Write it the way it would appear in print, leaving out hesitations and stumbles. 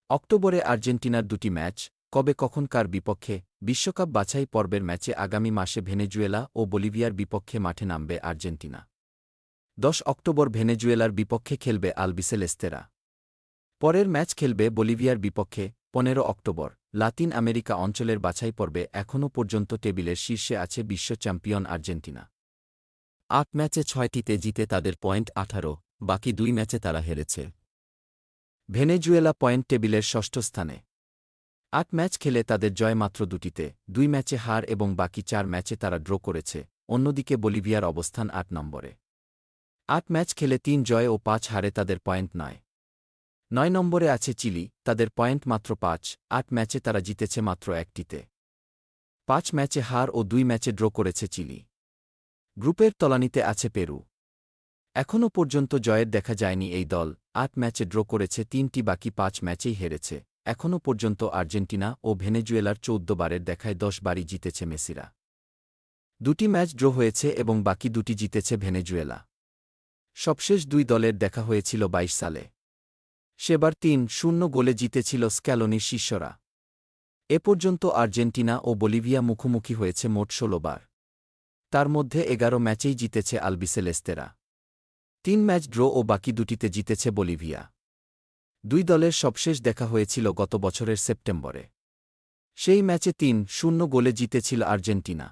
অক্টোবরে আর্জেন্টিনার দুটি ম্যাচ, কবে কখন কার বিপক্ষে? বিশ্বকাপ বাছাই পর্বের ম্যাচে আগামী মাসে ভেনেজুয়েলা ও বলিভিয়ার বিপক্ষে মাঠে নামবে আর্জেন্টিনা। 10 অক্টোবর ভেনেজুয়েলার বিপক্ষে খেলবে আলবিসেলেস্তেরা। পরের ম্যাচ খেলবে বলিভিয়ার বিপক্ষে 15 অক্টোবর। লাতিন আমেরিকা অঞ্চলের বাছাই পর্বে এখনও পর্যন্ত টেবিলের শীর্ষে আছে বিশ্ব চ্যাম্পিয়ন আর্জেন্টিনা। 8 ম্যাচে 6টিতে জিতে তাদের পয়েন্ট 18, বাকি 2 ম্যাচে তারা হেরেছে। ভেনেজুয়েলা পয়েন্ট টেবিলের ষষ্ঠ স্থানে। 8 ম্যাচ খেলে তাদের জয় মাত্র 2টিতে, 2 ম্যাচে হার এবং বাকি 4 ম্যাচে তারা ড্র করেছে। অন্যদিকে বলিভিয়ার অবস্থান 8 নম্বরে। 8 ম্যাচ খেলে 3 জয় ও 5 হারে তাদের পয়েন্ট 9 নম্বরে আছে চিলি, তাদের পয়েন্ট মাত্র 5, 8 ম্যাচে তারা জিতেছে মাত্র 1টিতে। 5 ম্যাচে হার ও 2 ম্যাচে ড্র করেছে চিলি। গ্রুপের তলানিতে আছে পেরু। এখনও পর্যন্ত জয়ের দেখা যায়নি এই দল, 8 ম্যাচে ড্র করেছে 3টি, বাকি 5 ম্যাচেই হেরেছে। এখনও পর্যন্ত আর্জেন্টিনা ও ভেনেজুয়েলার 14 বারের দেখায় 10 বারই জিতেছে মেসিরা। 2টি ম্যাচ ড্র হয়েছে এবং বাকি 2টি জিতেছে ভেনেজুয়েলা। সবশেষ 2 দলের দেখা হয়েছিল 22 সালে। সেবার 3-0 গোলে জিতেছিল স্ক্যালোনির শিষ্যরা। এ পর্যন্ত আর্জেন্টিনা ও বলিভিয়া মুখোমুখি হয়েছে মোট 16 বার। তার মধ্যে 11 ম্যাচেই জিতেছে আলবিসেলেস্তেরা। 3 ম্যাচ ড্র ও বাকি 2টিতে জিতেছে বলিভিয়া। 2 দলের সবশেষ দেখা হয়েছিল গত বছরের সেপ্টেম্বরে। সেই ম্যাচে 3-0 গোলে জিতেছিল আর্জেন্টিনা।